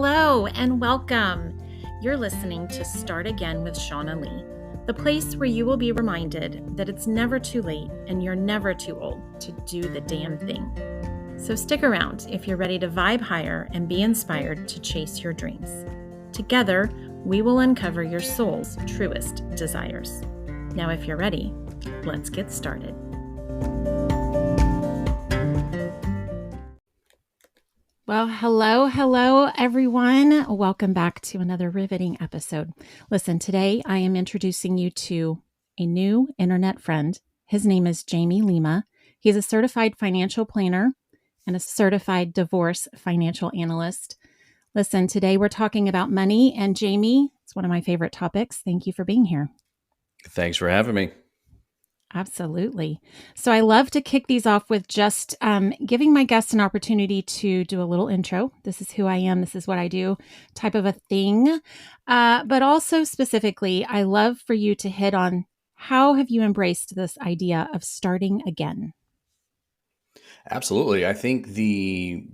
Hello and welcome. You're listening to Start Again with Shaunna Lee, the place where you will be reminded that it's never too late and you're never too old to do the damn thing. So stick around if you're ready to vibe higher and be inspired to chase your dreams. Together, we will uncover your soul's truest desires. Now, if you're ready, let's get started. Well, hello, everyone. Welcome back to another riveting episode. Listen, today I am introducing you to a new internet friend. His name is Jamie Lima. He's a certified financial planner and a certified divorce financial analyst. Listen, today we're talking about money, and Jamie, it's one of my favorite topics. Thank you for being here. Thanks for having me. Absolutely. So I love to kick these off with just giving my guests an opportunity to do a little intro. This is who I am. This is what I do type of a thing. But also specifically, I love for you to hit on how have you embraced this idea of starting again? Absolutely. I think the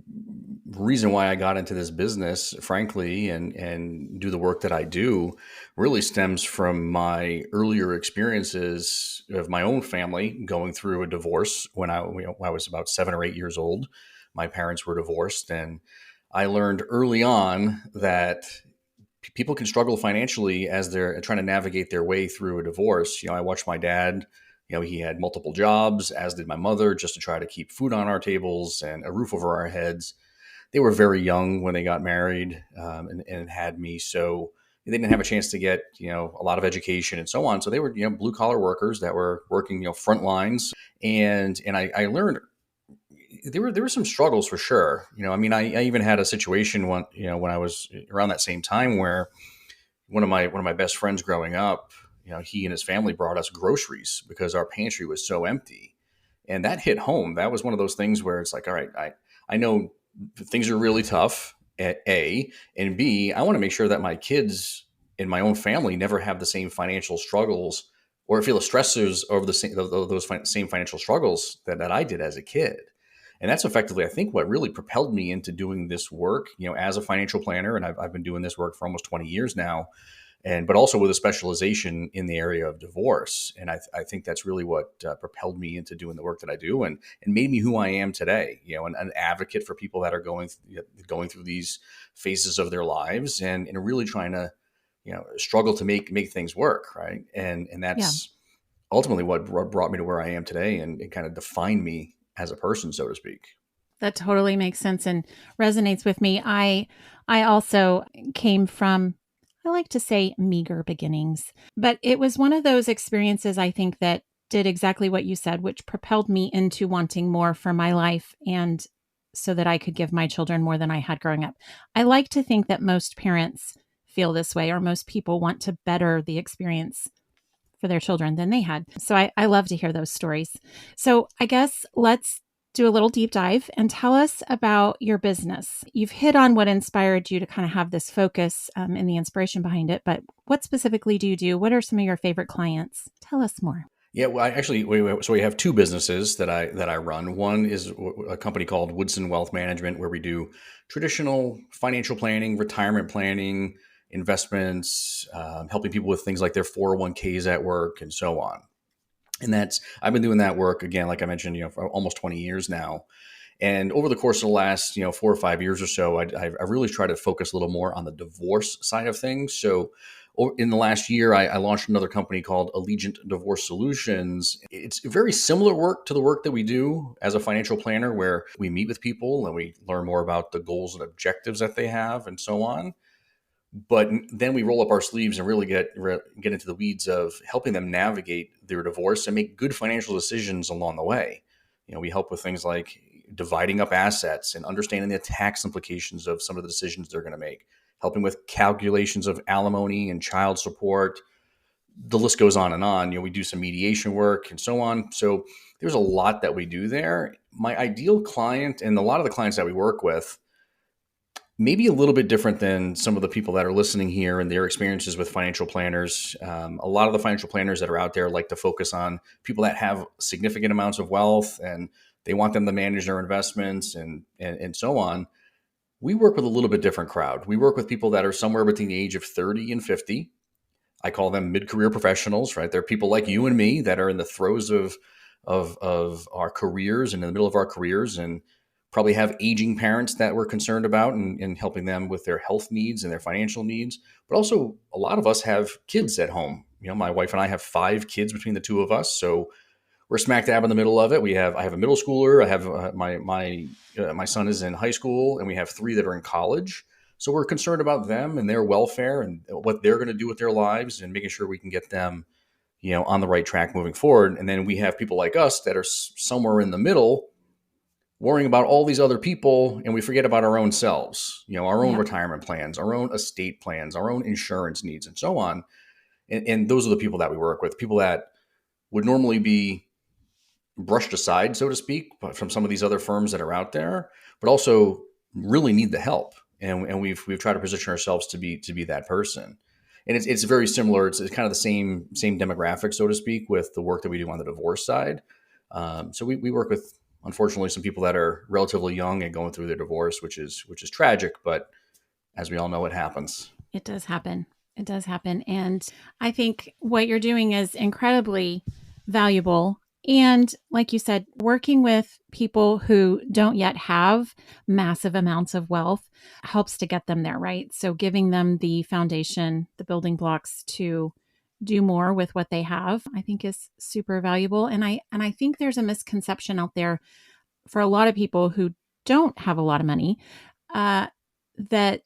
reason why I got into this business, frankly, and do the work that I do really stems from my earlier experiences of my own family going through a divorce when I was about 7 or 8 years old. My parents were divorced, and I learned early on that people can struggle financially as they're trying to navigate their way through a divorce. I watched my dad. He had multiple jobs, as did my mother, just to try to keep food on our tables and a roof over our heads. They were very young when they got married and had me. So they didn't have a chance to get, a lot of education and so on. So they were, blue collar workers that were working, front lines. And I learned there were some struggles for sure. I even had a situation when I was around that same time where one of my best friends growing up, he and his family brought us groceries because our pantry was so empty. And that hit home. That was one of those things where it's like, all right, I know things are really tough at A, and B, I want to make sure that my kids in my own family never have the same financial struggles or feel the stresses over those same financial struggles that I did as a kid. And that's effectively, I think, what really propelled me into doing this work, as a financial planner. And I've been doing this work for almost 20 years now. But also with a specialization in the area of divorce. And I think that's really what propelled me into doing the work that I do and made me who I am today, an advocate for people that are going through these phases of their lives and really trying to, struggle to make things work. Right. And that's ultimately what brought me to where I am today and kind of defined me as a person, so to speak. That totally makes sense and resonates with me. I also came from, I like to say, meager beginnings, but it was one of those experiences, I think, that did exactly what you said, which propelled me into wanting more for my life and so that I could give my children more than I had growing up. I like to think that most parents feel this way, or most people want to better the experience for their children than they had. So I love to hear those stories. So I guess let's do a little deep dive and tell us about your business. You've hit on what inspired you to kind of have this focus and the inspiration behind it, but what specifically do you do? What are some of your favorite clients? Tell us more. Yeah, well, we have two businesses that I run. One is a company called Woodson Wealth Management, where we do traditional financial planning, retirement planning, investments, helping people with things like their 401ks at work and so on. And I've been doing that work again, like I mentioned, for almost 20 years now. And over the course of the last, 4 or 5 years or so, I really tried to focus a little more on the divorce side of things. So in the last year, I launched another company called Allegiant Divorce Solutions. It's very similar work to the work that we do as a financial planner, where we meet with people and we learn more about the goals and objectives that they have and so on. But then we roll up our sleeves and really get into the weeds of helping them navigate their divorce and make good financial decisions along the way. We help with things like dividing up assets and understanding the tax implications of some of the decisions they're going to make, helping with calculations of alimony and child support. The list goes on and on. We do some mediation work and so on. So there's a lot that we do there. My ideal client and a lot of the clients that we work with, maybe a little bit different than some of the people that are listening here and their experiences with financial planners. A lot of the financial planners that are out there like to focus on people that have significant amounts of wealth and they want them to manage their investments and so on. We work with a little bit different crowd. We work with people that are somewhere between the age of 30 and 50. I call them mid-career professionals, right? They're people like you and me that are in the throes of our careers and in the middle of our careers, and probably have aging parents that we're concerned about, and helping them with their health needs and their financial needs. But also, a lot of us have kids at home. My wife and I have 5 kids between the two of us, so we're smack dab in the middle of it. I have a middle schooler. I have my son is in high school, and we have 3 that are in college. So we're concerned about them and their welfare and what they're going to do with their lives, and making sure we can get them, on the right track moving forward. And then we have people like us that are somewhere in the middle, worrying about all these other people, and we forget about our own selves. Our own Yeah. retirement plans, our own estate plans, our own insurance needs, and so on. And those are the people that we work with. People that would normally be brushed aside, so to speak, from some of these other firms that are out there, but also really need the help. And we've tried to position ourselves to be that person. And it's very similar. It's kind of the same demographic, so to speak, with the work that we do on the divorce side. So we work with, unfortunately, some people that are relatively young and going through their divorce, which is tragic. But as we all know, it happens. It does happen. It does happen. And I think what you're doing is incredibly valuable. And like you said, working with people who don't yet have massive amounts of wealth helps to get them there, right? So giving them the foundation, the building blocks to do more with what they have, I think is super valuable. And I think there's a misconception out there for a lot of people who don't have a lot of money, uh, that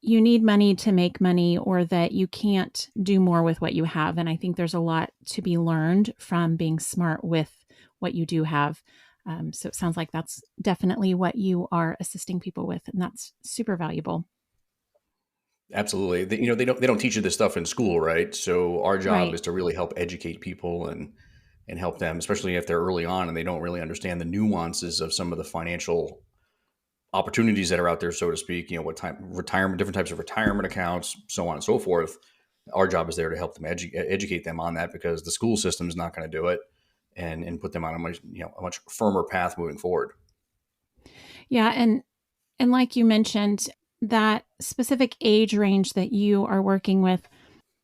you need money to make money, or that you can't do more with what you have. And I think there's a lot to be learned from being smart with what you do have. So it sounds like that's definitely what you are assisting people with, and that's super valuable. Absolutely. They don't teach you this stuff in school, right? So our job Right. is to really help educate people and help them, especially if they're early on and they don't really understand the nuances of some of the financial opportunities that are out there, so to speak. What time retirement, different types of retirement accounts, so on and so forth. Our job is there to help them educate them on that, because the school system is not going to do it, and put them on a much firmer path moving forward. Yeah. And like you mentioned, that specific age range that you are working with,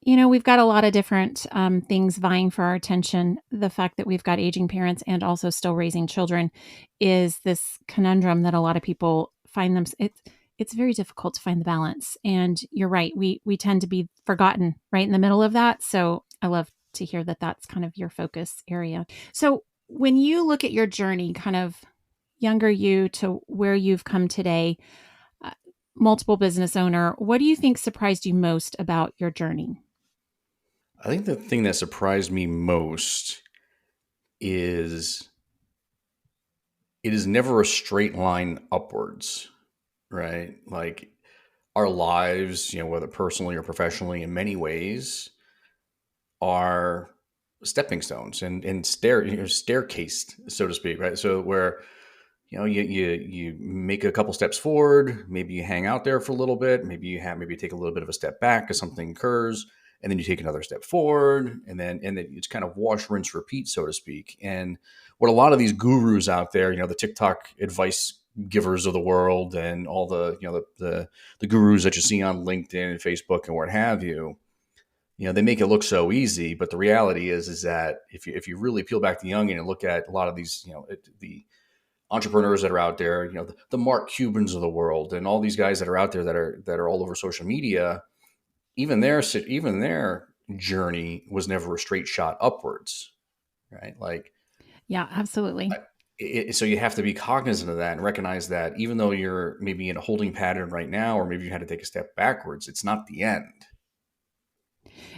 we've got a lot of different things vying for our attention. The fact that we've got aging parents and also still raising children is this conundrum that a lot of people find them. It's very difficult to find the balance. And you're right. We tend to be forgotten right in the middle of that. So I love to hear that that's kind of your focus area. So when you look at your journey, kind of younger you to where you've come today, uh, multiple business owner, what do you think surprised you most about your journey? I think the thing that surprised me most is it is never a straight line upwards, right? Like, our lives, whether personally or professionally, in many ways are stepping stones and staircased, so to speak, right? So where you make a couple steps forward, maybe you hang out there for a little bit, maybe you take a little bit of a step back because something occurs, and then you take another step forward, and then it's kind of wash, rinse, repeat, so to speak. And what a lot of these gurus out there, the TikTok advice givers of the world, and all the the gurus that you see on LinkedIn and Facebook and what have you, they make it look so easy. But the reality is that if you really peel back the onion and look at a lot of these, the entrepreneurs that are out there, the Mark Cubans of the world, and all these guys that are out there that are all over social media, even their journey was never a straight shot upwards, right? Like, Yeah, absolutely. so you have to be cognizant of that and recognize that even though you're maybe in a holding pattern right now, or maybe you had to take a step backwards, it's not the end.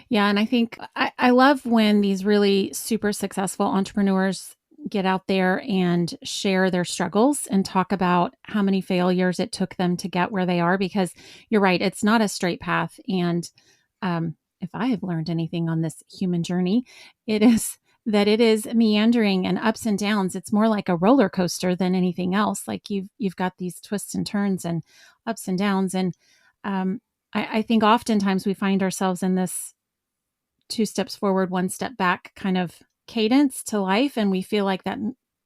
Yeah. And I think I love when these really super successful entrepreneurs get out there and share their struggles and talk about how many failures it took them to get where they are, because you're right, it's not a straight path. And if I have learned anything on this human journey, it is that it is meandering and ups and downs. It's more like a roller coaster than anything else. Like you've got these twists and turns and ups and downs. And um, I think oftentimes we find ourselves in this two steps forward, one step back kind of cadence to life. And we feel like that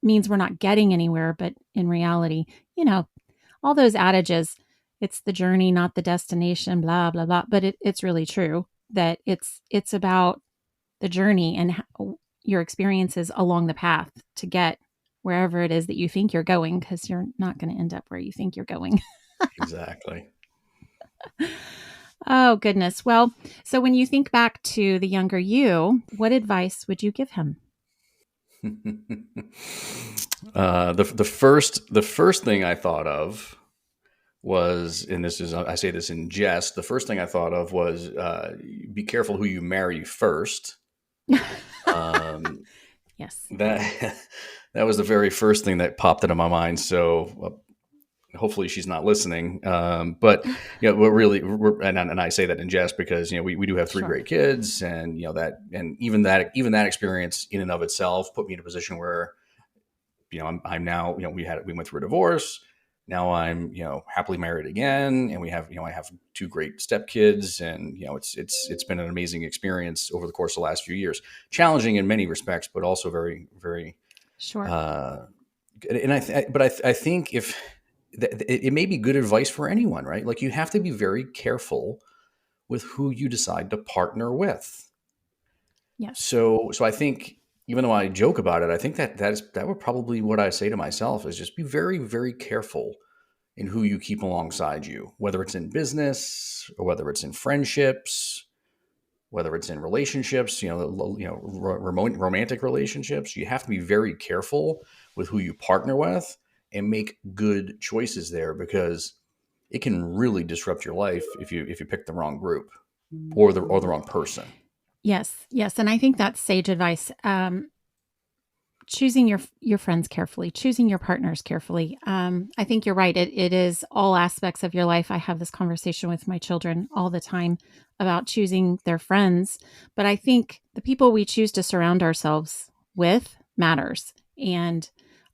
means we're not getting anywhere. But in reality, you know, all those adages, it's the journey, not the destination, blah, blah, blah. But it's really true that it's about the journey and your experiences along the path to get wherever it is that you think you're going, because you're not going to end up where you think you're going. Exactly. Oh, goodness. Well, so when you think back to the younger you, what advice would you give him? The first thing I thought of was, and this is, I say this in jest, the first thing I thought of was, be careful who you marry first. Um, Yes. that that was the very first thing that popped into my mind. So hopefully she's not listening. But and I say that in jest because we do have three Sure. great kids, and even that experience in and of itself put me in a position where I'm now, we went through a divorce. Now I'm, happily married again, and I have two great stepkids, and it's been an amazing experience over the course of the last few years. Challenging in many respects, but also very, very. Sure. And I think if it may be good advice for anyone, right? Like, you have to be very careful with who you decide to partner with. Yes. So I think, even though I joke about it, I think that would probably what I say to myself is just be very, very careful in who you keep alongside you, whether it's in business or whether it's in friendships, whether it's in relationships, remote romantic relationships. You have to be very careful with who you partner with and make good choices there, because it can really disrupt your life if you pick the wrong group or the wrong person. Yes. Yes. And I think that's sage advice. Choosing your friends carefully, choosing your partners carefully. I think you're right. It is all aspects of your life. I have this conversation with my children all the time about choosing their friends, but I think the people we choose to surround ourselves with matters. And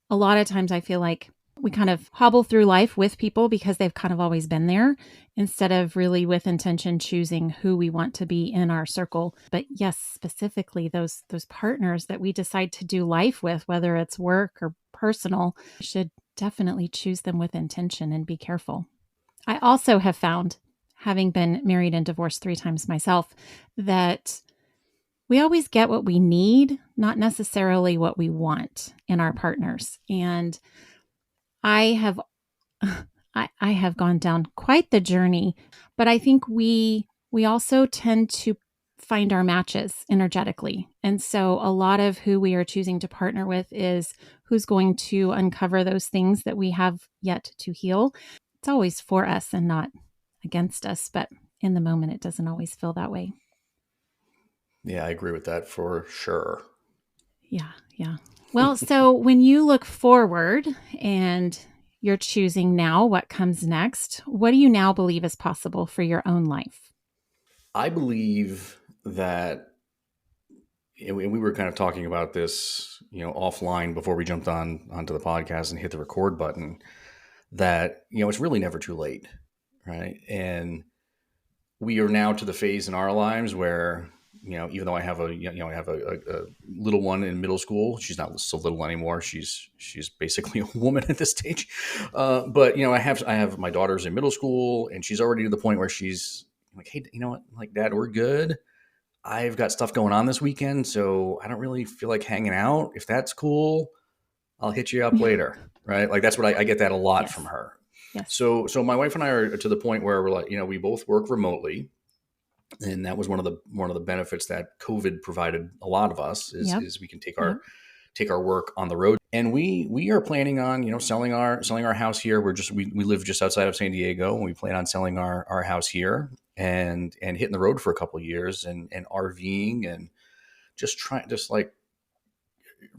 a lot of times I feel like we kind of hobble through life with people because they've kind of always been there, instead of really with intention choosing who we want to be in our circle. But yes, specifically those partners that we decide to do life with, whether it's work or personal, we should definitely choose them with intention and be careful. I also have found, having been married and divorced 3 times myself, that we always get what we need, not necessarily what we want in our partners. And I have I have gone down quite the journey, but I think we also tend to find our matches energetically. And so a lot of who we are choosing to partner with is who's going to uncover those things that we have yet to heal. It's always for us and not against us, but in the moment it doesn't always feel that way. Yeah, I agree with that for sure. Yeah, yeah. Well, so when you look forward and you're choosing now what comes next, what do you now believe is possible for your own life? I believe that, and we were kind of talking about this, offline before we jumped onto the podcast and hit the record button, that, it's really never too late, right? And we are now to the phase in our lives where, even though I have a little one in middle school. She's not so little anymore. She's basically a woman at this stage. But I have my daughter's in middle school, and she's already to the point where she's like, hey, you know what? Like, Dad, we're good. I've got stuff going on this weekend, so I don't really feel like hanging out. If that's cool, I'll hit you up later. Right? Like, that's what I get that a lot from Yes. her. Yes. So my wife and I are to the point where we're like, we both work remotely, and that was one of the benefits that COVID provided a lot of us Yep. is we can Yep. take our work on the road, and we are planning on selling our house here. We live just outside of San Diego, and we plan on selling our house here and hitting the road for a couple of years and RVing and just like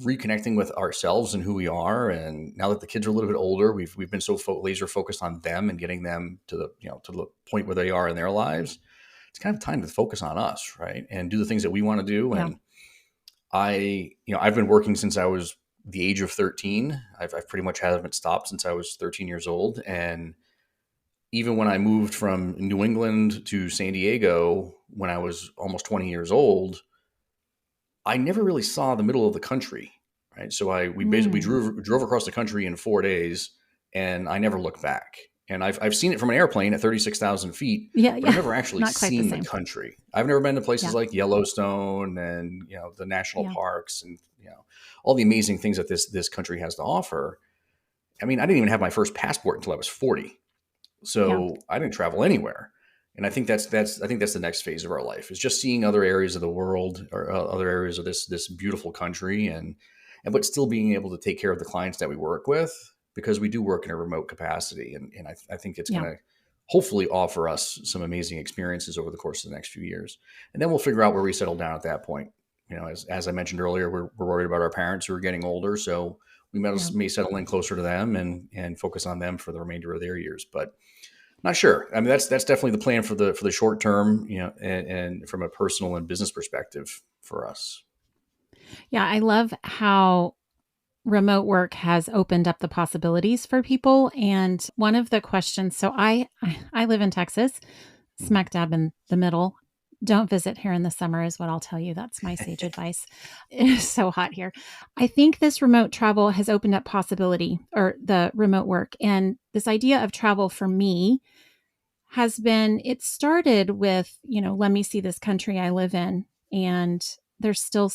reconnecting with ourselves and who we are. And now that the kids are a little bit older, we've been so laser focused on them and getting them to the point where they are in their lives. It's kind of time to focus on us, right? And do the things that we want to do. Yeah. And I've been working since I was the age of 13. I've pretty much haven't stopped since I was 13 years old. And even when I moved from New England to San Diego when I was almost 20 years old, I never really saw the middle of the country, right? So we basically Mm. drove across the country in 4 days, and I never looked back. And I've seen it from an airplane at 36,000 feet, Yeah, but I've yeah. never actually Not quite the seen the same. country. I've never been to places Yeah. like Yellowstone and, the national Yeah. parks and, all the amazing things that this country has to offer. I mean, I didn't even have my first passport until I was 40. Yeah. So I didn't travel anywhere. And I think that's the next phase of our life, is just seeing other areas of the world, or other areas of this beautiful country, but still being able to take care of the clients that we work with, because we do work in a remote capacity. And I think it's Yeah. going to hopefully offer us some amazing experiences over the course of the next few years. And then we'll figure out where we settle down at that point. As I mentioned earlier, we're worried about our parents who are getting older. So we Yeah. may settle in closer to them and focus on them for the remainder of their years. But not sure. I mean, that's definitely the plan for the short term, and from a personal and business perspective for us. Yeah. I love how remote work has opened up the possibilities for people. And one of the questions, so I live in Texas, smack dab in the middle. Don't visit here in the summer is what I'll tell you. That's my sage advice. It is so hot here. I think this remote travel has opened up possibility, or the remote work. And this idea of travel for me has been, it started with, let me see this country I live in. And there's still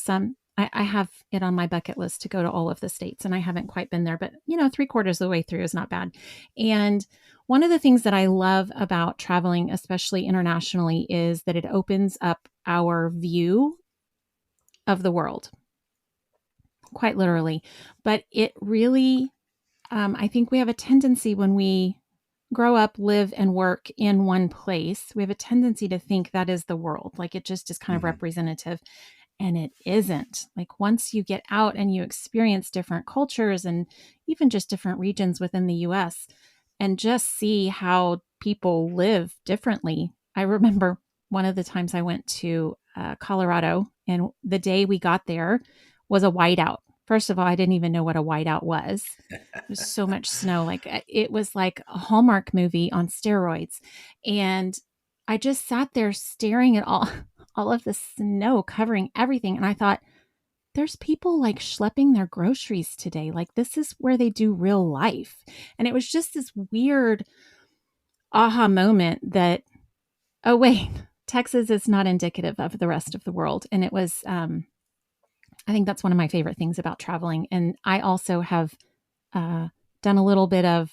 I have it on my bucket list to go to all of the states, and I haven't quite been there, but three-quarters of the way through is not bad. And one of the things that I love about traveling, especially internationally, is that it opens up our view of the world, quite literally. But it really, I think we have a tendency, when we grow up, live, and work in one place, we have a tendency to think that is the world. Like, it just is kind of Hmm. representative. And it isn't. Like, once you get out and you experience different cultures and even just different regions within the US, and just see how people live differently. I remember one of the times I went to Colorado, and the day we got there was a whiteout. First of all, I didn't even know what a whiteout was. There's so much snow. Like, it was like a Hallmark movie on steroids. And I just sat there staring at all of the snow covering everything. And I thought, there's people like schlepping their groceries today. Like, this is where they do real life. And it was just this weird aha moment that, oh, wait, Texas is not indicative of the rest of the world. And it was, I think that's one of my favorite things about traveling. And I also have uh, done a little bit of,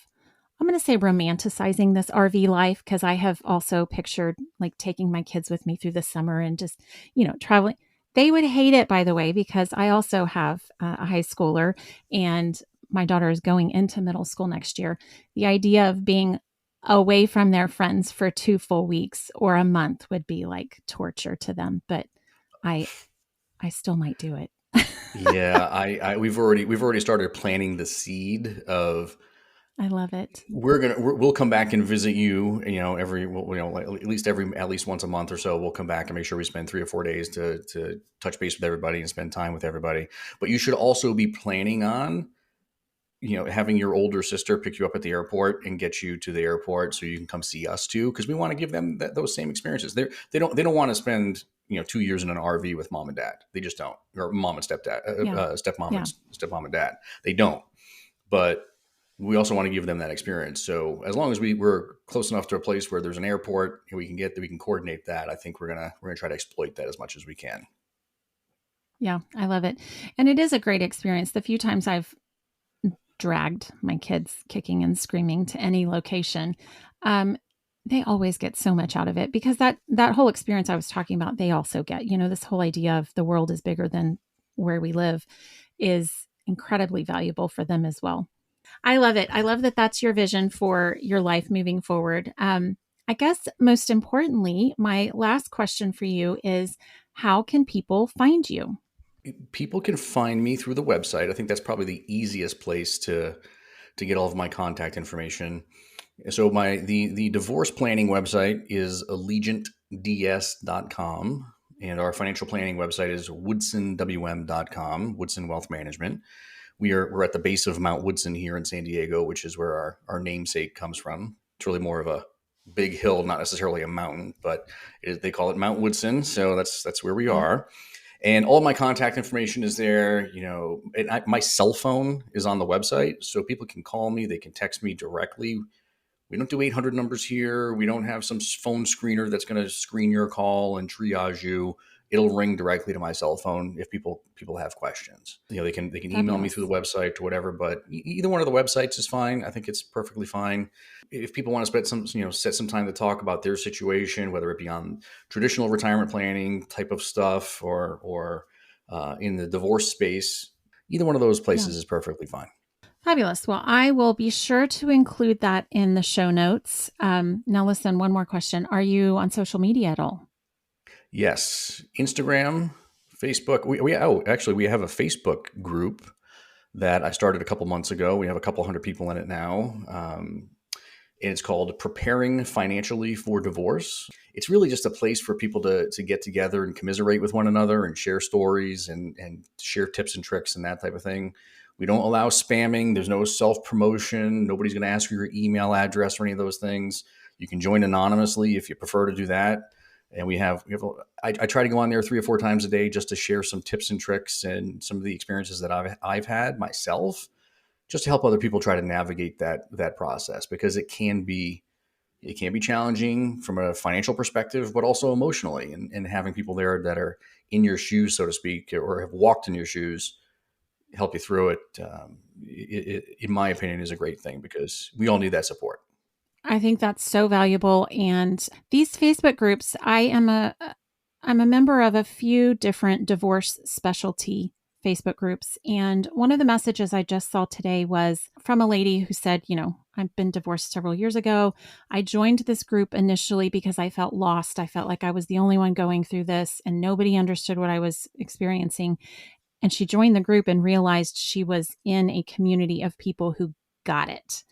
I'm going to say, romanticizing this RV life, because I have also pictured like taking my kids with me through the summer and just, traveling. They would hate it, by the way, because I also have a high schooler, and my daughter is going into middle school next year. The idea of being away from their friends for 2 full weeks or a month would be like torture to them. But I, I still might do it. Yeah, we've already started planting the seed of, I love it. we'll come back and visit you. Like, at least once a month or so, we'll come back and make sure we spend 3 or 4 days to touch base with everybody and spend time with everybody. But you should also be planning on, having your older sister pick you up at the airport and get you to the airport so you can come see us too, because we want to give them those same experiences. They don't want to spend 2 years in an RV with mom and dad. They just don't, or mom and stepdad, Yeah. stepmom and Yeah. stepmom and dad. They don't. But we also want to give them that experience. So as long as we're close enough to a place where there's an airport and we can coordinate that, I think we're gonna try to exploit that as much as we can. Yeah. I love it. And it is a great experience. The few times I've dragged my kids kicking and screaming to any location, um, they always get so much out of it, because that whole experience I was talking about, they also get. This whole idea of the world is bigger than where we live is incredibly valuable for them as well. I love it. I love that that's your vision for your life moving forward. I guess most importantly, my last question for you is, how can people find you? People can find me through the website. I think that's probably the easiest place to get all of my contact information. So the divorce planning website is allegiantds.com, and our financial planning website is woodsonwm.com, Woodson Wealth Management. We're at the base of Mount Woodson here in San Diego, which is where our namesake comes from. It's really more of a big hill, not necessarily a mountain, but they call it Mount Woodson, so that's where we Yeah. are. And all my contact information is there. My cell phone is on the website, so people can call me. They can text me directly We don't do 800 numbers here. We don't have some phone screener that's going to screen your call and triage you. It'll ring directly to my cell phone if people have questions. They can email me Fabulous. through the website or whatever. But either one of the websites is fine. I think it's perfectly fine. If people want to set some time to talk about their situation, whether it be on traditional retirement planning type of stuff or in the divorce space, either one of those places is perfectly fine. Fabulous. Well, I will be sure to include that in the show notes. Now, listen, one more question. Are you on social media at all? Yes. Instagram, Facebook. We have a Facebook group that I started a couple months ago. We have a couple hundred people in it now. And it's called Preparing Financially for Divorce. It's really just a place for people to get together and commiserate with one another and share stories and share tips and tricks and that type of thing. We don't allow spamming. There's no self-promotion. Nobody's going to ask for your email address or any of those things. You can join anonymously if you prefer to do that. And I try to go on there 3 or 4 times a day just to share some tips and tricks and some of the experiences that I've had myself, just to help other people try to navigate that process, because it can be challenging from a financial perspective, but also emotionally, and having people there that are in your shoes, so to speak, or have walked in your shoes, help you through it. In my opinion, is a great thing, because we all need that support. I think that's so valuable. And these Facebook groups, I'm a member of a few different divorce specialty Facebook groups. And one of the messages I just saw today was from a lady who said, I've been divorced several years ago. I joined this group initially because I felt lost. I felt like I was the only one going through this and nobody understood what I was experiencing. And she joined the group and realized she was in a community of people who got it.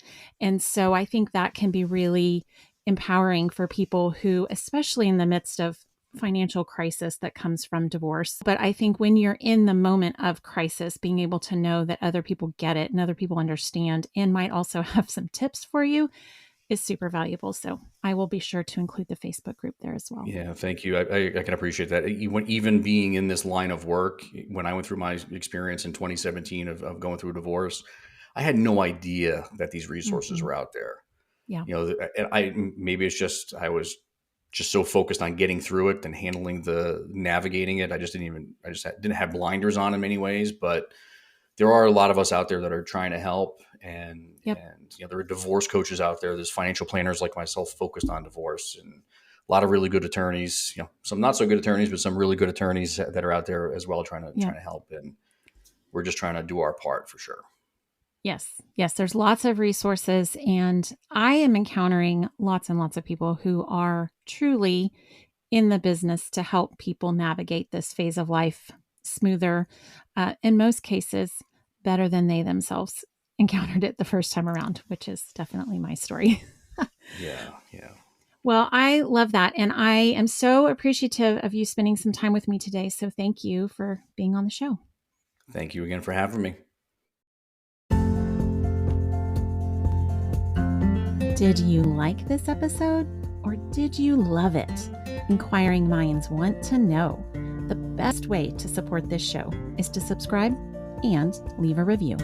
And so I think that can be really empowering for people who, especially in the midst of financial crisis that comes from divorce. But I think when you're in the moment of crisis, being able to know that other people get it and other people understand and might also have some tips for you is super valuable. So I will be sure to include the Facebook group there as well. Yeah, thank you. I can appreciate that. Even being in this line of work, when I went through my experience in 2017 of going through a divorce, I had no idea that these resources were out there. Yeah. Maybe it's just I was just so focused on getting through it and navigating it. I just didn't have blinders on in many ways. But there are a lot of us out there that are trying to help, and there are divorce coaches out there. There's financial planners like myself focused on divorce, and a lot of really good attorneys. Some not so good attorneys, but some really good attorneys that are out there as well, trying to help. And we're just trying to do our part for sure. Yes. There's lots of resources, and I am encountering lots and lots of people who are truly in the business to help people navigate this phase of life smoother, in most cases, better than they themselves encountered it the first time around, which is definitely my story. Yeah. Well, I love that. And I am so appreciative of you spending some time with me today. So thank you for being on the show. Thank you again for having me. Did you like this episode, or did you love it? Inquiring minds want to know. The best way to support this show is to subscribe and leave a review.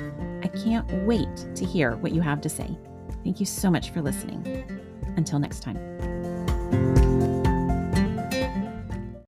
I can't wait to hear what you have to say. Thank you so much for listening. Until next time.